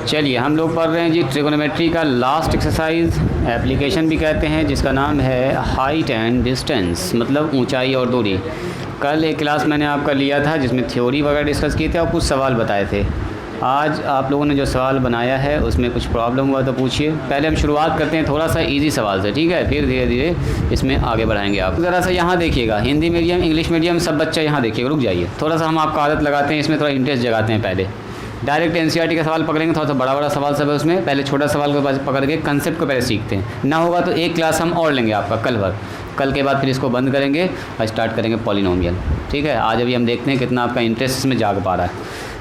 चलिए हम लोग पढ़ रहे हैं जी ट्रिगोनोमेट्री का लास्ट एक्सरसाइज, एप्लीकेशन भी कहते हैं, जिसका नाम है हाइट एंड डिस्टेंस, मतलब ऊंचाई और दूरी। कल एक क्लास मैंने आपका लिया था जिसमें थ्योरी वगैरह डिस्कस किए थे और कुछ सवाल बताए थे। आज आप लोगों ने जो सवाल बनाया है उसमें कुछ प्रॉब्लम हुआ तो पूछिए। पहले हम शुरुआत करते हैं थोड़ा सा इजी सवाल से, ठीक है, फिर धीरे धीरे इसमें आगे बढ़ाएंगे। आप ज़रा सा यहाँ देखिएगा, हिंदी मीडियम इंग्लिश मीडियम सब बच्चा यहाँ देखिएगा, रुक जाइए, थोड़ा सा हम आपका आदत लगाते हैं, इसमें थोड़ा इंटरेस्ट जगाते हैं। पहले डायरेक्ट एनसीईआरटी का सवाल पकड़ेंगे, थोड़ा सा बड़ा बड़ा सवाल सब है उसमें, पहले छोटा सवाल को पकड़ के कंसेप्ट को पहले सीखते हैं। ना होगा तो एक क्लास हम और लेंगे आपका कल भर, कल के बाद फिर इसको बंद करेंगे और स्टार्ट करेंगे पॉलिनोमियल, ठीक है। आज अभी हम देखते हैं कितना आपका इंटरेस्ट इसमें जाग पा रहा है।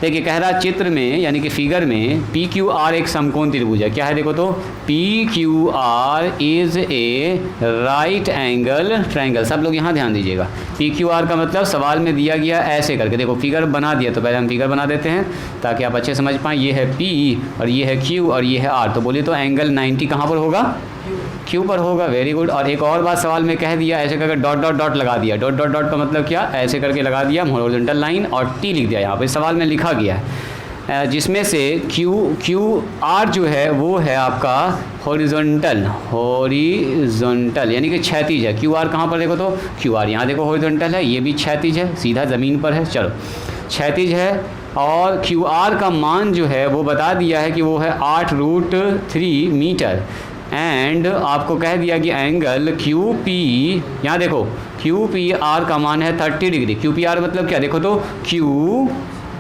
देखिए कह रहा चित्र में यानी कि फिगर में पी क्यू आर एक समकोण त्रिभुज है। क्या है देखो तो, P Q R is a right angle triangle. सब लोग यहाँ ध्यान दीजिएगा, पी क्यू आर का मतलब सवाल में दिया गया ऐसे करके, देखो फिगर बना दिया तो पहले हम फिगर बना देते हैं ताकि आप अच्छे समझ पाएँ। ये है पी और ये है क्यू और ये है आर, तो बोलिए तो एंगल 90 कहाँ पर होगा, क्यू पर होगा। Very good. और एक और बात सवाल में कह दिया, ऐसे करके डॉट डॉट डॉट लगा दिया। डॉट डॉट डॉट का मतलब क्या, ऐसे करके लगा दिया हॉरिजॉन्टल लाइन और टी लिख दिया। यहाँ पे सवाल में लिखा गया है जिसमें से क्यू आर जो है वो है आपका हॉरिजॉन्टल यानी कि क्षैतिज है। क्यू आर कहाँ पर देखो तो, क्यू आर यहाँ देखो हॉरिजॉन्टल है, ये भी क्षैतिज है, सीधा ज़मीन पर है, चलो क्षैतिज है। और क्यू आर का मान जो है वो बता दिया है कि वो है 8√3 मीटर। एंड आपको कह दिया कि एंगल क्यू पी, यहाँ देखो क्यू पी आर का मान है 30 डिग्री। क्यू पी आर मतलब क्या देखो तो, क्यू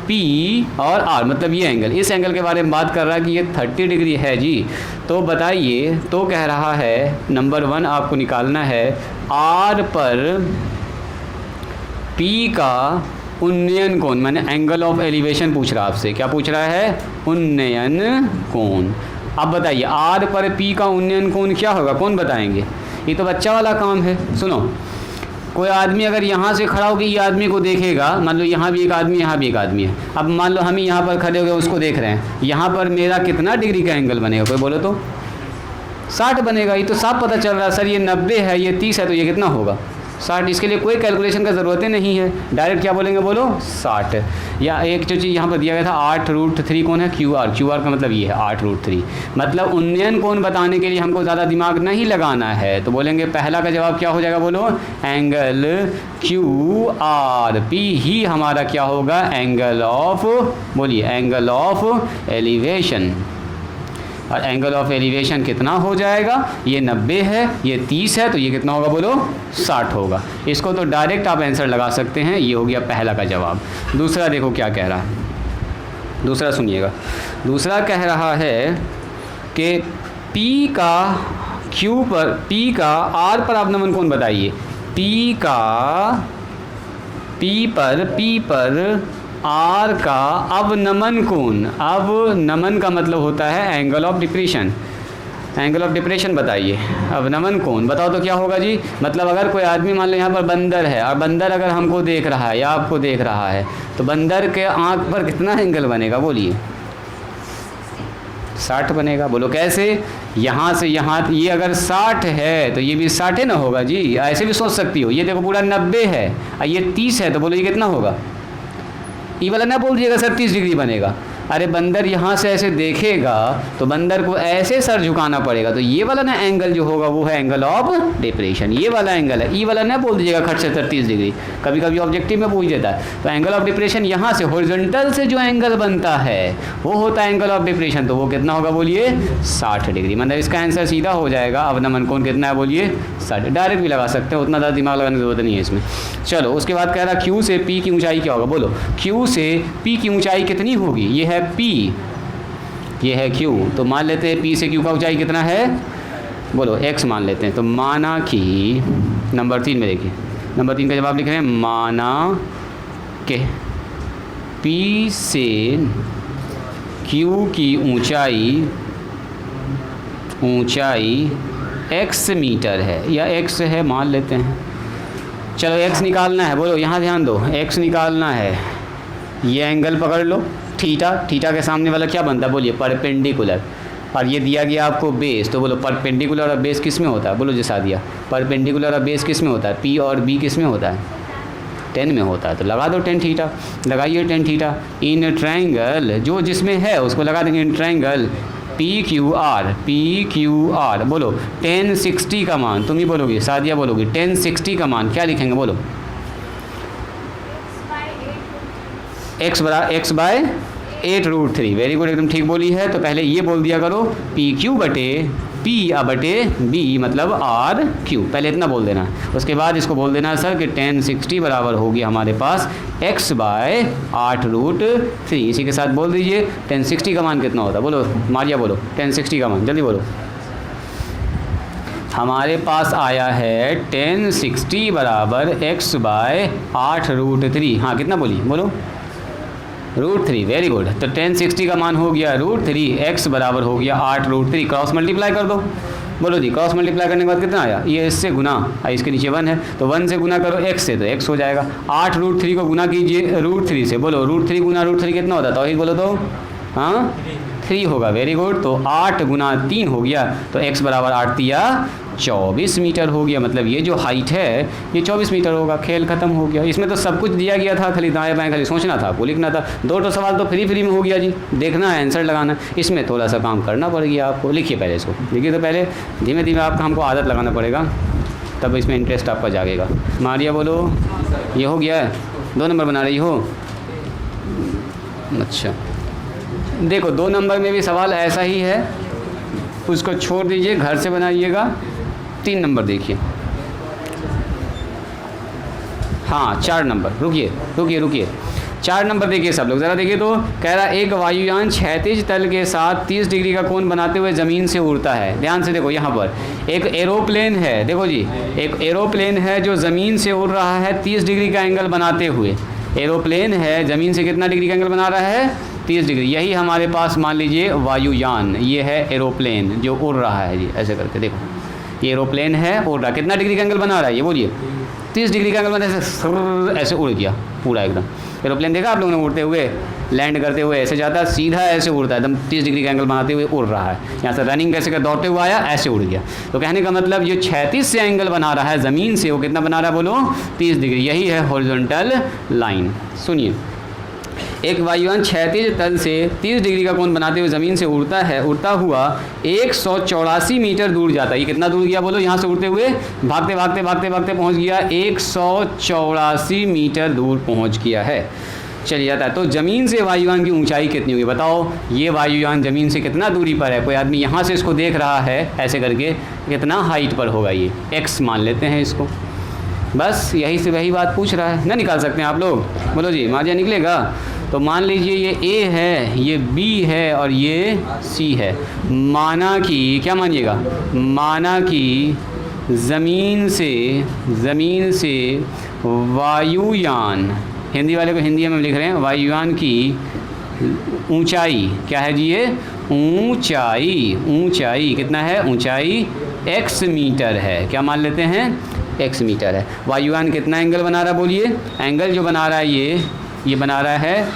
पी और आर मतलब ये एंगल, इस एंगल के बारे में बात कर रहा है कि ये 30 डिग्री है जी। तो बताइए, तो कह रहा है नंबर 1 आपको निकालना है आर पर पी का उन्नयन कोण, मैंने एंगल ऑफ एलिवेशन पूछ रहा आपसे। क्या पूछ रहा है, उन्नयन कोण। अब बताइए आर पर पी का उन्नयन कोण क्या होगा, कौन बताएंगे, ये तो बच्चा वाला काम है। सुनो, कोई आदमी अगर यहाँ से खड़ा होकर ये आदमी को देखेगा, मान लो यहाँ भी एक आदमी यहाँ भी एक आदमी है, अब मान लो हम यहाँ पर खड़े हो गए उसको देख रहे हैं, यहाँ पर मेरा कितना डिग्री का एंगल बनेगा, कोई बोलो तो 60 बनेगा। ये तो साफ पता चल रहा है सर, ये 90 है, ये 30 है, तो ये कितना होगा 60। इसके लिए कोई कैलकुलेशन का ज़रूरत ही नहीं है, डायरेक्ट क्या बोलेंगे बोलो 60। या एक जो चीज़ यहाँ पर दिया गया था 8√3 कौन है, क्यू आर। क्यू आर का मतलब ये है 8√3, मतलब उन्नयन कोण बताने के लिए हमको ज़्यादा दिमाग नहीं लगाना है, तो बोलेंगे पहला का जवाब क्या हो जाएगा बोलो, एंगल क्यू आर। पी ही हमारा क्या होगा, एंगल ऑफ, बोलिए एंगल ऑफ एलिवेशन। और एंगल ऑफ एलिवेशन कितना हो जाएगा, ये 90 है, ये 30 है, तो ये कितना होगा बोलो 60 होगा। इसको तो डायरेक्ट आप आंसर लगा सकते हैं, ये हो गया पहला का जवाब। दूसरा देखो क्या कह रहा है, दूसरा सुनिएगा। दूसरा कह रहा है कि P का Q पर, P का R पर आप नमन कोण बताइए। P पर आर का अवनमन कोण, अवनमन का मतलब होता है angle of depression. Angle of depression बताइए, अवनमन कोण बताओ तो क्या होगा जी। मतलब अगर कोई आदमी मान लो यहाँ पर बंदर है और बंदर अगर हमको देख रहा है या आपको देख रहा है, तो बंदर के आँख पर कितना एंगल बनेगा बोलिए, 60 बनेगा। बोलो कैसे, यहाँ से यहाँ, ये अगर 60 है तो ये भी 60 ना होगा जी, ऐसे भी सोच सकती हो। ये देखो पूरा 90 है और ये 30 है, तो बोलो ये कितना होगा, ये वाला ना बोल दिएगा सर 30 डिग्री बनेगा। अरे बंदर यहाँ से ऐसे देखेगा तो बंदर को ऐसे सर झुकाना पड़ेगा, तो ये वाला ना एंगल जो होगा वो है एंगल ऑफ डिप्रेशन, ये वाला एंगल है। ई वाला ना बोल दीजिएगा खट से 30 डिग्री, कभी कभी ऑब्जेक्टिव में पूछ देता है। तो एंगल ऑफ डिप्रेशन यहाँ से हॉरिजॉन्टल से जो एंगल बनता है वो होता है एंगल ऑफ डिप्रेशन, तो वो कितना होगा बोलिए 60 डिग्री। मतलब इसका आंसर सीधा हो जाएगा, अवनमन कोण कितना है बोलिए 60। डायरेक्ट भी लगा सकते हैं, उतना ज़्यादा दिमाग लगाने की जरूरत नहीं है इसमें। चलो उसके बाद कह रहा क्यू से पी की ऊंचाई क्या होगा, बोलो क्यू से पी की ऊंचाई कितनी होगी। ये है P, ये है Q, तो मान लेते हैं P से Q का ऊंचाई कितना है, बोलो x मान लेते हैं। तो माना कि नंबर 3 में देखिए, नंबर 3 का जवाब लिख रहे हैं, माना कि P से Q की ऊंचाई x मीटर है, या x है मान लेते हैं। चलो x निकालना है, बोलो यहाँ ध्यान दो, x निकालना है। ये एंगल पकड़ लो थीटा, थीटा के सामने वाला क्या बनता है बोलिए परपेंडिकुलर। और ये दिया गया आपको बेस, तो बोलो परपेंडिकुलर और बेस किस में होता है, बोलो जैसा दिया परपेंडिकुलर और बेस किस में होता है, P और B किस में होता है, 10 में होता है, तो लगा दो टेन थीटा, लगाइए टेन थीटा। इन ट्रायंगल जो जिसमें है उसको लगा देंगे इन ट्रायंगल PQR, बोलो 1060 का मान, तुम ही बोलोगी, सादिया बोलोगी 1060 का मान क्या लिखेंगे, बोलो। x बाय 8√3, वेरी गुड, एकदम ठीक बोली है। तो पहले ये बोल दिया करो PQ बटे P बटे B मतलब RQ, पहले इतना बोल देना। उसके बाद इसको बोल देना सर कि 1060 बराबर होगी हमारे पास x बाय 8√3। इसी के साथ बोल दीजिए 1060 का मान कितना होता है, बोलो मारिया बोलो 1060 का मान, जल्दी बोलो। हमारे पास आया है 1060 बराबर x बाय 8√3। हाँ कितना बोलिए, बोलो √3, वेरी गुड। तो 1060 का मान हो गया √3, x बराबर हो गया 8√3। क्रॉस मल्टीप्लाई कर दो, बोलो जी। क्रॉस मल्टीप्लाई करने के बाद कितना आया, ये इससे गुना, इसके नीचे 1 है तो 1 से गुना करो x से, तो x हो जाएगा। 8√3 को गुना कीजिए √3 से, बोलो √3 गुना √3 कितना होता है, तौहीद बोलो तो, हाँ 3 होगा, वेरी गुड। तो 8 गुना 3 हो गया, तो x बराबर 8 तिया 24 मीटर हो गया। मतलब ये जो हाइट है ये 24 मीटर होगा। खेल ख़त्म हो गया। इसमें तो सब कुछ दिया गया था, खाली दाएं बाएं खाली सोचना था, आपको लिखना था। 2 सवाल तो फ्री में हो गया जी, देखना है आंसर लगाना। इसमें थोड़ा सा काम करना पड़ेगा आपको। लिखिए पहले इसको, लिखिए तो पहले धीमे धीमे आपका हमको आदत लगाना पड़ेगा, तब इसमें इंटरेस्ट आपका जागेगा। मारिया बोलो, ये हो गया है, 2 नंबर बना रही हो, अच्छा। देखो 2 नंबर में भी सवाल ऐसा ही है, उसको छोड़ दीजिए, घर से बनाइएगा। 3 नंबर देखिए, हाँ 4 नंबर, रुकिए 4 नंबर देखिए सब लोग ज़रा देखिए। तो कह रहा एक वायुयान क्षैतिज तल के साथ 30 डिग्री का कोण बनाते हुए ज़मीन से उड़ता है। ध्यान से देखो, यहाँ पर एक एरोप्लेन है, देखो जी एक एरोप्लेन है जो ज़मीन से उड़ रहा है 30 डिग्री का एंगल बनाते हुए। एरोप्लेन है, ज़मीन से कितना डिग्री का एंगल बना रहा है, 30 डिग्री। यही हमारे पास मान लीजिए वायुयान, ये है एरोप्लेन जो उड़ रहा है जी। ऐसे करके देखो, ये एरोप्लेन है उड़ रहा, कितना डिग्री का एंगल बना रहा है, ये बोलिए 30 डिग्री का एंगल बना, ऐसे उड़ गया पूरा एकदम। एरोप्लेन देखा आप लोगों ने उड़ते हुए, लैंड करते हुए ऐसे जाता है, सीधा ऐसे उड़ता है, एकदम 30 डिग्री का एंगल बनाते हुए उड़ रहा है। यहाँ से रनिंग कैसे कर, दौड़ते हुए आया, ऐसे उड़ गया। तो कहने का मतलब ये 36 से एंगल बना रहा है ज़मीन से, वो कितना बना रहा है बोलो, 30 डिग्री। यही है हॉरिजॉन्टल लाइन। सुनिए, एक वायुयान क्षैतिज तल से 30 डिग्री का कोण बनाते हुए ज़मीन से उड़ता है, उड़ता हुआ 184 मीटर दूर जाता है। ये कितना दूर गया बोलो, यहाँ से उड़ते हुए भागते पहुँच गया 184 मीटर दूर पहुँच गया है, चलिए जाता है। तो ज़मीन से वायुयान की ऊंचाई कितनी होगी बताओ। ये वायुयान ज़मीन से कितना दूरी पर है, कोई आदमी यहाँ से इसको देख रहा है ऐसे करके, कितना हाइट पर होगा, ये x मान लेते हैं इसको। बस यही से वही बात पूछ रहा है ना, निकाल सकते हैं आप लोग, बोलो जी मार्जिया निकलेगा। तो मान लीजिए ये A है, ये B है और ये C है। माना कि क्या मानिएगा, माना कि ज़मीन से वायुयान, हिंदी वाले को हिंदी में लिख रहे हैं, वायुयान की ऊंचाई क्या है जी, ये ऊंचाई कितना है, ऊंचाई x मीटर है। क्या मान लेते हैं, x मीटर है। वायुयान कितना एंगल बना रहा है बोलिए, एंगल जो बना रहा है ये बना रहा है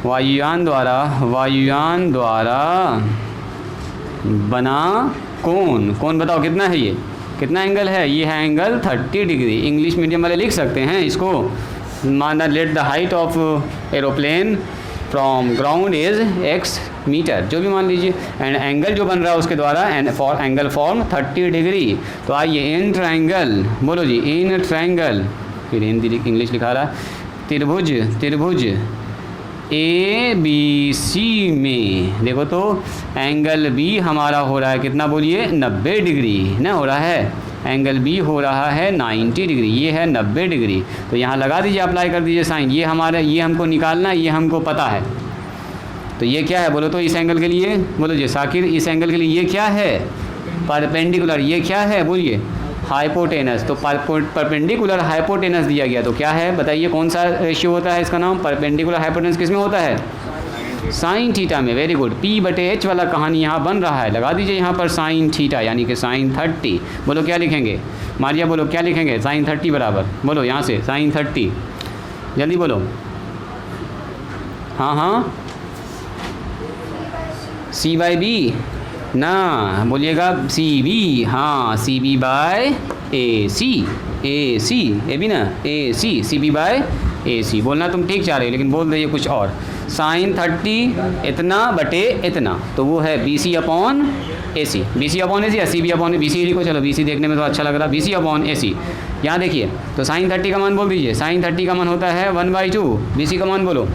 वायुयान द्वारा बना कौन बताओ कितना है, ये कितना एंगल है, ये है एंगल 30 डिग्री। इंग्लिश मीडियम वाले लिख सकते हैं इसको, माना let the height of aeroplane from ground is x metre, जो भी मान लीजिए। एंड एंगल जो बन रहा है उसके द्वारा एंगल फॉर्म 30 डिग्री। तो आइए इन ट्रायंगल, बोलो जी इन ट्रायंगल, फिर हिंदी इंग्लिश लिखा रहा है, त्रिभुज ABC में देखो तो एंगल B हमारा हो रहा है कितना बोलिए, 90 डिग्री ना हो रहा है। एंगल B हो रहा है 90 डिग्री, ये है 90 डिग्री। तो यहाँ लगा दीजिए, अप्लाई कर दीजिए साइन। ये हमारा, ये हमको निकालना, ये हमको पता है। तो ये क्या है बोलो तो, इस एंगल के लिए बोलो जी साकिर, इस एंगल के लिए ये क्या है, परपेंडिकुलर। ये क्या है बोलिए, हाइपोटेनस। तो परपेंडिकुलर हाइपोटेनस दिया गया, तो क्या है बताइए, कौन सा रेशियो होता है इसका नाम, परपेंडिकुलर हाइपोटेनस किस में होता है, साइन थीटा में। Very good. P/H वाला कहानी यहाँ बन रहा है, लगा दीजिए यहाँ पर साइन थीटा यानी कि साइन 30। बोलो क्या लिखेंगे, मारिया बोलो क्या लिखेंगे, साइन 30 बराबर, बोलो यहाँ से साइन 30, जल्दी बोलो। हाँ C/B ना बोलिएगा, CB, हाँ CB/AC। A C, A B ना, ए सी, सी बी बाय ए सी। बोलना तुम ठीक चाह रहे हो लेकिन बोल रही है कुछ और। साइन 30 इतना बटे इतना, तो वो है B C upon A C, B C upon A C या C B upon B C लिखो, चलो बी सी देखने में तो अच्छा लग रहा, बी सी अपॉन ए सी। यहाँ देखिए तो साइन 30 का मान बोल दीजिए, साइन 30 का मान होता है 1/2, बी सी का मान बोलो,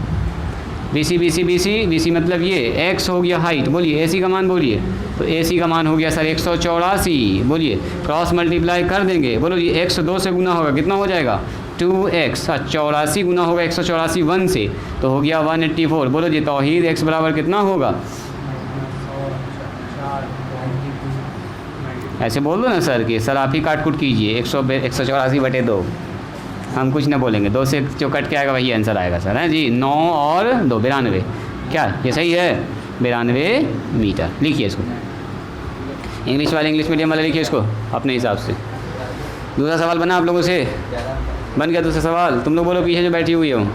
B C B C B C B C मतलब ये एक्स हो गया हाइट, बोलिए ए सी का मान बोलिए, तो ए सी का मान हो गया सर 184, बोलिए क्रॉस मल्टीप्लाई कर देंगे, बोलो जी 102 से गुना होगा कितना हो जाएगा 2x, 84 गुना होगा 184 1 से तो हो गया 184, बोलो जी तौहीद x बराबर कितना होगा, ऐसे बोल दो ना सर कि सर आप ही काट कुट कीजिए 184 बटे 2, हम कुछ ना बोलेंगे, 2 से जो कट के आएगा वही आंसर आएगा सर, है जी 9 और 2 92, क्या ये सही है 92 मीटर। लिखिए इसको, इंग्लिश वाले इंग्लिश मीडियम वाले लिखिए इसको अपने हिसाब से। दूसरा सवाल बना आप लोगों से, बन गया दूसरा सवाल, तुम लोग बोलो पीछे जो बैठी हुई हो,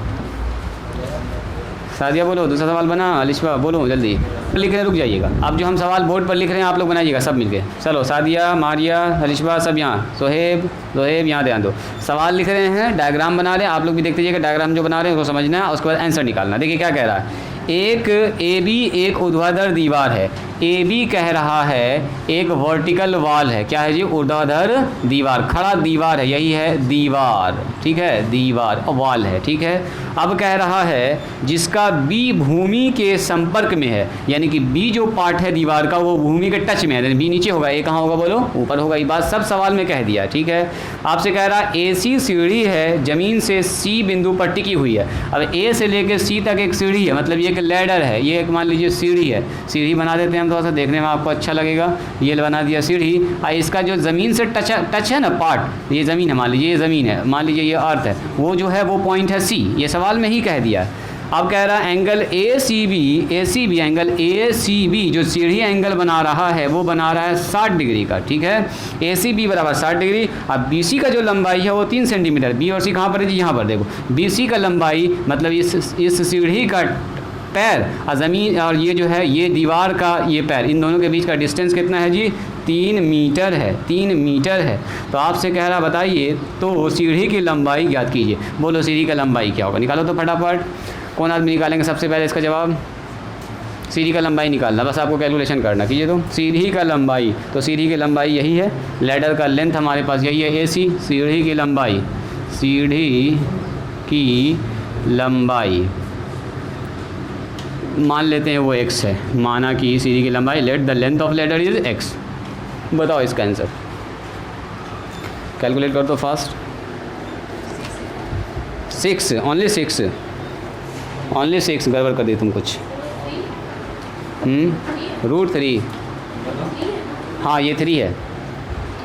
सादिया बोलो दूसरा सवाल बना, अलिशा बोलो जल्दी, लिख रहे रुक जाइएगा, अब जो हम सवाल बोर्ड पर लिख रहे हैं आप लोग बनाइएगा सब मिलके, चलो सादिया मारिया अलिशा सब यहाँ, सोहेब जोहेब यहाँ ध्यान दो, सवाल लिख रहे हैं डायग्राम बना रहे हैं, आप लोग भी देखते जाइएगा डायग्राम जो बना रहे हैं उसको समझना है, उसके बाद आंसर निकालना। देखिए क्या कह रहा है, एक ए बी एक ऊर्ध्वाधर दीवार है, ए बी कह रहा है एक वर्टिकल वॉल है, क्या है जी ऊर्ध्वाधर दीवार, खड़ा दीवार है, यही है दीवार, ठीक है दीवार वॉल है, ठीक है। अब कह रहा है जिसका बी भूमि के संपर्क में है, यानी कि बी जो पार्ट है दीवार का वो भूमि के टच में है, बी नीचे होगा, ए कहाँ होगा बोलो ऊपर होगा, ये बात सब सवाल में कह दिया, ठीक है। आपसे कह रहा ए सी सीढ़ी है, ज़मीन से सी बिंदु पर टिकी हुई है, अब ए से लेकर सी तक एक सीढ़ी है, मतलब ये एक लैडर है, ये एक मान लीजिए सीढ़ी है, सीढ़ी बना देते हैं हम, थोड़ा सा देखने में आपको अच्छा लगेगा, ये बना दिया सीढ़ी, और इसका जो ज़मीन से टच है ना पार्ट, ये ज़मीन है, मान लीजिए ये ज़मीन है, मान लीजिए ये अर्थ है, वो जो है वो पॉइंट है सी, ये सवाल में ही कह दिया। अब कह रहा है angle A C B angle A C B जो सीढ़ी एंगल बना रहा है वो बना रहा है 60 डिग्री का, ठीक है, ए सी बी बराबर 60 डिग्री। अब बी सी का जो लंबाई है वो 3 सेंटीमीटर, बी और सी कहाँ पर है जी यहाँ पर देखो, बी सी का लंबाई मतलब इस सीढ़ी का पैर और ज़मीन और ये जो है ये दीवार का ये पैर, इन दोनों के बीच का डिस्टेंस कितना है जी 3 मीटर है, 3 मीटर है। तो आपसे कह रहा बताइए तो सीढ़ी की लंबाई ज्ञात कीजिए, बोलो सीढ़ी का लंबाई क्या होगा, निकालो तो फटाफट, कौन आदमी निकालेंगे सबसे पहले इसका जवाब, सीढ़ी का लंबाई निकालना, बस आपको कैलकुलेशन करना, कीजिए तो सीढ़ी का लंबाई, तो सीढ़ी की लंबाई यही है, लैडर का लेंथ हमारे पास यही है ए सी, सीढ़ी की लंबाई, सीढ़ी की लंबाई मान लेते हैं वो x है, माना कि सीढ़ी की लंबाई, let the length of ladder is x, बताओ इसका आंसर, कैलकुलेट कर दो फास्ट, 6 ओनली 6 गड़बड़ कर दी तुम कुछ, √3, हाँ ये 3 है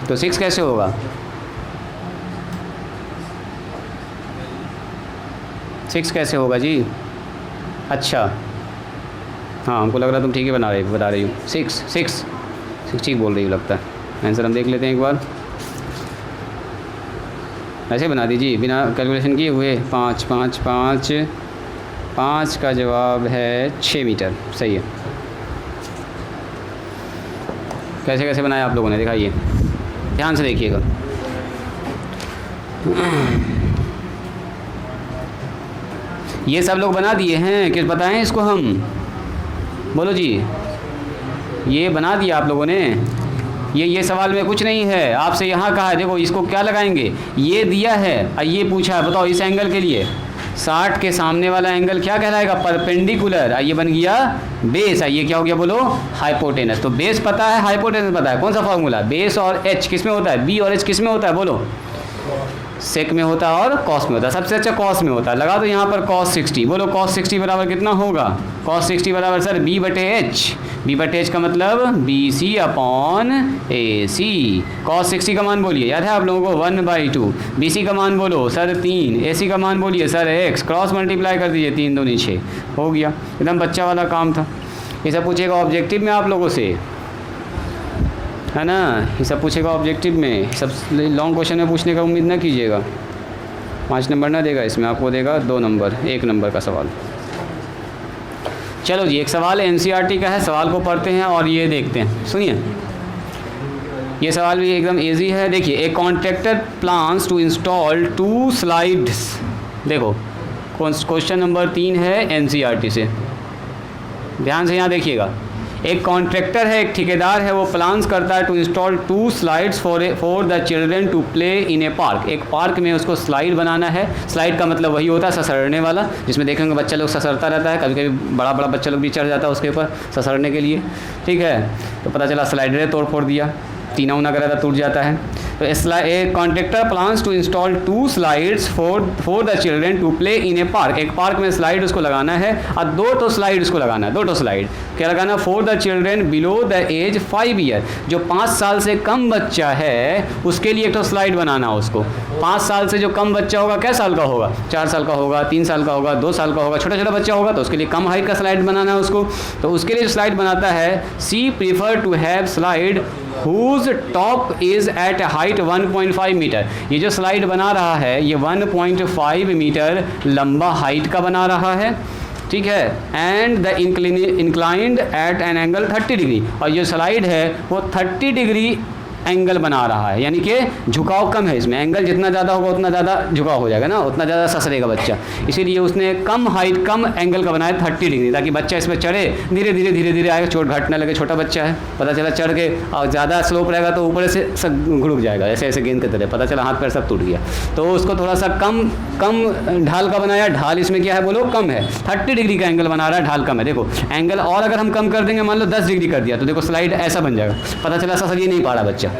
तो 6 कैसे होगा, 6 कैसे होगा जी, अच्छा हाँ हमको लग रहा तुम ठीक है बता रही हूँ, 6 ठीक बोल रही हूँ लगता है, आंसर हम देख लेते हैं एक बार, ऐसे बना दीजिए बिना कैलकुलेशन किए हुए, 5 का जवाब है 6 मीटर, सही है। कैसे कैसे बनाया आप लोगों ने दिखाइए, ध्यान से देखिएगा, ये सब लोग बना दिए हैं, किस बताएं इसको हम, बोलो जी, ये बना दिया आप लोगों ने, ये सवाल में कुछ नहीं है, आपसे यहाँ कहा है, देखो इसको क्या लगाएंगे, ये दिया है और ये पूछा है, बताओ इस एंगल के लिए 60 के सामने वाला एंगल क्या कहलाएगा, परपेंडिकुलर, ये बन गया बेस, ये क्या हो गया बोलो हाइपोटेनस, तो बेस पता है हाइपोटेनस पता है, कौन सा फॉर्मूला, बेस और एच किस में होता है, बी और एच किस में होता है बोलो, सेक में होता है और कॉस में होता है, सबसे अच्छा कॉस में होता है, लगा दो यहाँ पर cos 60, बोलो cos 60 बराबर कितना होगा, cos 60 बराबर सर b बटे एच का मतलब B C upon A C, cos 60 का मान बोलिए, याद है आप लोगों को 1/2, बी सी का मान बोलो सर 3, ए सी का मान बोलिए सर x, क्रॉस मल्टीप्लाई कर दीजिए, 3 दूनी 6 हो गया, एकदम बच्चा वाला काम था, ये सब पूछेगा ऑब्जेक्टिव में आप लोगों से, है ना, ये सब पूछेगा ऑब्जेक्टिव में, सब लॉन्ग क्वेश्चन में पूछने का उम्मीद ना कीजिएगा, 5 नंबर ना देगा इसमें, आपको देगा 2 नंबर, 1 नंबर का सवाल। चलो जी एक सवाल एनसीईआरटी का है, सवाल को पढ़ते हैं और ये देखते हैं, सुनिए, ये सवाल भी एकदम इजी है। देखिए, a contractor plans to install 2 slides. देखो क्वेश्चन नंबर 3 है एनसीईआरटी से, ध्यान से यहाँ देखिएगा। एक कॉन्ट्रैक्टर है, एक ठेकेदार है, वो प्लान्स करता है to install 2 slides for the children to play in a park. एक पार्क में उसको स्लाइड बनाना है। स्लाइड का मतलब वही होता है ससरने वाला, जिसमें देखेंगे बच्चा लोग ससरता रहता है, कभी कभी बड़ा बड़ा बच्चा लोग भी चढ़ जाता है उसके ऊपर ससरने के लिए, ठीक है। तो पता चला स्लाइडरे तोड़ फोड़ दिया, टीना उना वगैरह टूट जाता है। तो a contractor plans to install 2 slides for the children to play in a park. एक पार्क में स्लाइड उसको लगाना है और 2 स्लाइड उसको लगाना है, 2 स्लाइड क्या लगाना, for the children below the age 5 year. जो 5 साल से कम बच्चा है उसके लिए एक स्लाइड बनाना है उसको। 5 साल से जो कम बच्चा होगा, क्या साल का होगा, 4 साल का होगा, 3 साल का होगा, 2 साल का होगा, छोटा छोटा बच्चा होगा तो उसके लिए कम हाइट का स्लाइड बनाना है उसको। तो उसके लिए स्लाइड बनाता है, she prefer to have slide whose top is at height 1.5 metre. ये जो स्लाइड बना रहा है ये 1.5 मीटर लंबा हाइट का बना रहा है, ठीक है। And the inclined at an angle 30 degree. और जो स्लाइड है वो 30 डिग्री एंगल बना रहा है, यानी कि झुकाव कम है इसमें। एंगल जितना ज़्यादा होगा उतना ज़्यादा झुकाव हो जाएगा ना, उतना ज़्यादा ससरेगा बच्चा। इसीलिए उसने कम हाइट कम एंगल का बनाया 30 डिग्री, ताकि बच्चा इसमें चढ़े, धीरे धीरे आएगा, चोट घाट न लगे, छोटा बच्चा है। पता चला चढ़ के और ज़्यादा स्लोप रहेगा तो ऊपर से सब घुड़क जाएगा, ऐसे ऐसे गेंद की तरह, पता चला हाथ पैर सब टूट गया। तो उसको थोड़ा सा कम ढाल का बनाया। ढाल इसमें क्या है बोलो, कम है, 30 डिग्री का एंगल बना रहा है, ढाल कम है। देखो एंगल और अगर हम कम कर देंगे, मान लो 10 डिग्री कर दिया, तो देखो स्लाइड ऐसा बन जाएगा। पता चला ससरिए नहीं पा रहा बच्चा,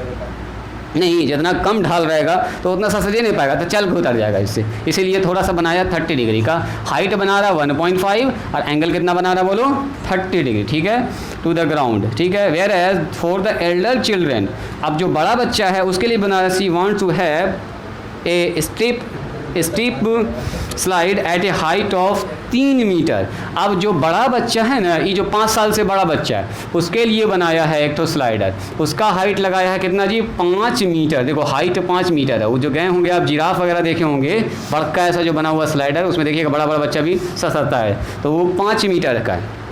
नहीं, जितना कम ढाल रहेगा तो उतना ससरिए नहीं पाएगा, तो चल के उतर जाएगा इससे। इसीलिए थोड़ा सा बनाया 30 डिग्री का। हाइट बना रहा 1.5 और एंगल कितना बना रहा बोलो, 30 डिग्री, ठीक है, टू द ग्राउंड, ठीक है। Whereas for the elder children, अब जो बड़ा बच्चा है उसके लिए बना रहा, she want to have a steep slide at a height of 3 metre. अब जो बड़ा बच्चा है ना, ये जो 5 साल से बड़ा बच्चा है उसके लिए बनाया है एक तो स्लाइडर। उसका हाइट लगाया है कितना जी, 5 मीटर। देखो हाइट 5 मीटर है। वो जो गए होंगे आप जिराफ वगैरह देखे होंगे, बड़का ऐसा जो बना हुआ स्लाइडर, उसमें देखिएगा बड़ा बड़ा बच्चा भी ससरता है, तो वो 5 मीटर का है।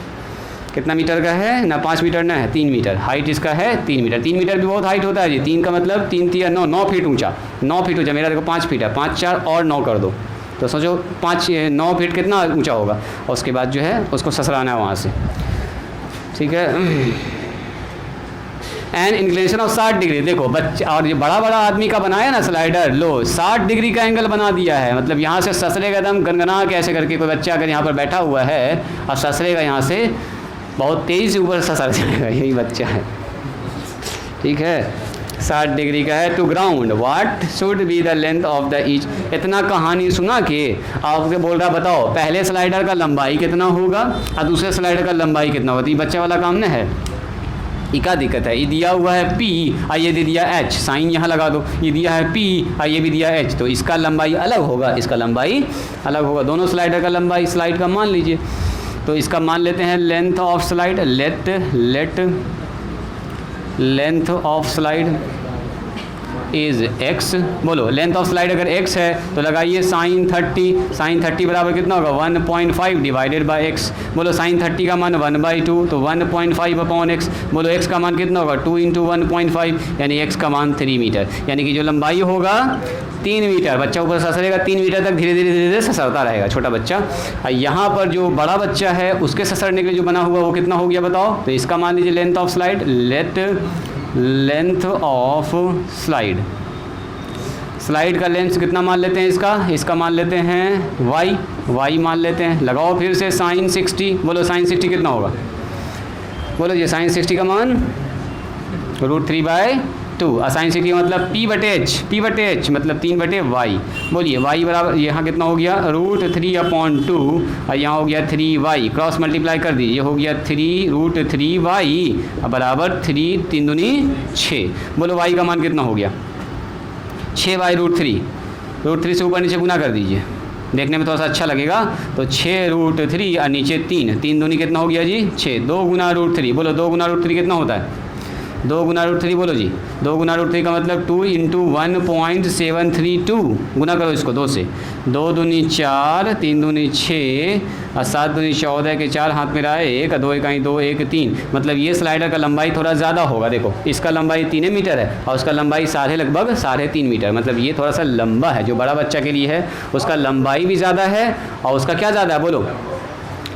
कितना मीटर का है ना, 5 मीटर ना है, 3 मीटर हाइट इसका है, 3 मीटर। 3 मीटर भी बहुत हाइट होता है जी। 3 का मतलब 3 3 9 फीट ऊंचा, 9 फीट ऊंचा। मेरा देखो 5 फीट है, 5 4 और 9 कर दो तो सोचो 9 फीट कितना ऊंचा होगा। और उसके बाद जो है उसको ससराना है वहाँ से, ठीक है। And inclination of 60 degree. देखो बच्चा, और ये बड़ा बड़ा आदमी का बनाया ना स्लाइडर, लो 60 डिग्री का एंगल बना दिया है। मतलब यहाँ से ससरेगा एकदम गनगना के ऐसे करके। कोई बच्चा अगर यहाँ पर बैठा हुआ है और ससरेगा यहाँ से, बहुत तेज़ी से ऊपर ससर जाएगा, यही बच्चा है, ठीक है। 60 डिग्री का है। To ground what should be the length of the each. इतना कहानी सुना के आपके बोल रहा, बताओ पहले स्लाइडर का लंबाई कितना होगा और दूसरे स्लाइडर का लंबाई कितना होगा। ये बच्चे वाला काम न है, ये क्या दिक्कत है। ये दिया हुआ है P और ये दे दिया H, साइन यहाँ लगा दो। ये दिया है P और ये भी दिया H, तो इसका लंबाई अलग होगा, इसका लंबाई अलग होगा। दोनों स्लाइडर का लंबाई स्लाइड का मान लीजिए, तो इसका मान लेते हैं length of slide. Late length of slide is x। बोलो लेंथ ऑफ स्लाइड अगर x है तो लगाइए साइन 30। साइन 30 बराबर कितना होगा, 1.5 डिवाइडेड बाई x। बोलो साइन 30 का मान 1/2, तो 1.5 अपॉन x। बोलो x का मान कितना होगा, 2 × 1.5, यानी x का मान 3 मीटर। यानी कि जो लंबाई होगा 3 मीटर। बच्चा ऊपर ससरेगा 3 मीटर तक, धीरे धीरे ससरता रहेगा छोटा बच्चा। और यहाँ पर जो बड़ा बच्चा है उसके ससरने के लिए जो बना हुआ वो कितना हो गया बताओ। तो इसका मान लीजिए length of slide. Length of slide, slide का लेंथ कितना मान लेते हैं, इसका मान लेते हैं y मान लेते हैं। लगाओ फिर से साइन 60। बोलो साइन 60 कितना होगा, बोलो ये साइन 60 का मान √3/2। और साइन 60 का मतलब p/h मतलब 3/y। बोलिए y बराबर यहाँ कितना हो गया, √3/2 और यहाँ हो गया 3y। क्रॉस मल्टीप्लाई कर दीजिए, हो गया 3√3y बराबर 3 3 दूनी 6। बोलो y का मान कितना हो गया, 6/√3। √3 से ऊपर नीचे गुना कर दीजिए, देखने में थोड़ा सा अच्छा लगेगा। तो 6√3 और नीचे 3 दूनी कितना हो गया जी 6। 2 × √3। बोलो 2 × √3 कितना होता है, 2 गुना √3 बोलो जी। 2 गुना √3 का मतलब 2 इंटू 1.732 गुना करो इसको 2 से। 2 दूनी 4, 3 दूनी 6 और 7 दूनी 14 के 4 हाथ में रहा है 1, 2 इकाई 2, 1 3। मतलब ये स्लाइडर का लंबाई थोड़ा ज़्यादा होगा। देखो इसका लंबाई 3 मीटर है और उसका लंबाई लगभग 3.5 मीटर। मतलब ये थोड़ा सा लंबा है। जो बड़ा बच्चा के लिए है उसका लंबाई भी ज़्यादा है और उसका क्या ज़्यादा है बोलो,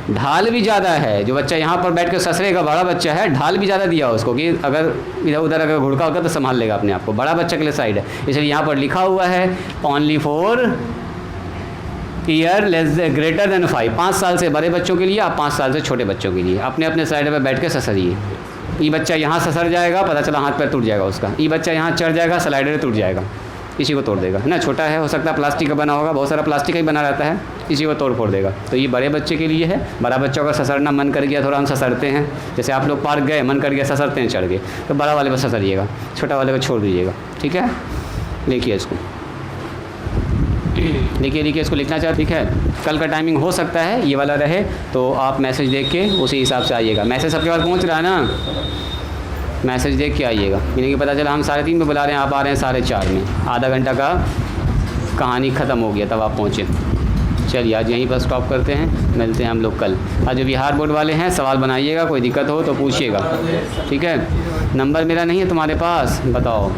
ढाल भी ज़्यादा है। जो बच्चा यहाँ पर बैठ कर ससरेगा, बड़ा बच्चा है, ढाल भी ज़्यादा दिया उसको कि अगर इधर उधर अगर घुड़का होगा तो संभाल लेगा अपने आप को। बड़ा बच्चा के लिए साइड है, इसलिए यहाँ पर लिखा हुआ है only for year greater than 5। 5 साल से बड़े बच्चों के लिए, आप 5 साल से छोटे बच्चों के लिए अपने अपने साइड पर बैठ कर ससरिए। ये बच्चा यहाँ ससर जाएगा, पता चला हाथ पैर टूट जाएगा उसका। ये बच्चा यहाँ चढ़ जाएगा, स्लाइडर टूट जाएगा, इसी को तोड़ देगा, है ना। छोटा है, हो सकता है प्लास्टिक का बना होगा, बहुत सारा प्लास्टिक का ही बना रहता है, इसी को तोड़ फोड़ देगा। तो ये बड़े बच्चे के लिए है। बड़ा बच्चों का ससरना मन कर गया, थोड़ा हम ससरते हैं, जैसे आप लोग पार्क गए, मन कर गया ससरते हैं, चढ़ गए, तो बड़ा वाले पर ससरिएगा, छोटा वाले को छोड़ दीजिएगा, ठीक है। लिखिए इसको, लिखिए इसको लिखना चाहिए, ठीक है। कल का टाइमिंग हो सकता है ये वाला रहे, तो आप मैसेज देख के उसी हिसाब से आइएगा। मैसेज सबके पास पहुँच रहा है ना, मैसेज देख के आइएगा। यानी कि पता चला हम 3:30 पे बुला रहे हैं, आप आ रहे हैं 4:30 में, आधा घंटा का कहानी ख़त्म हो गया तब आप पहुँचे। चलिए आज यहीं पर स्टॉप करते हैं, मिलते हैं हम लोग कल। आज जो बिहार बोर्ड वाले हैं सवाल बनाइएगा, कोई दिक्कत हो तो पूछिएगा, ठीक है। नंबर मेरा नहीं है तुम्हारे पास, बताओ।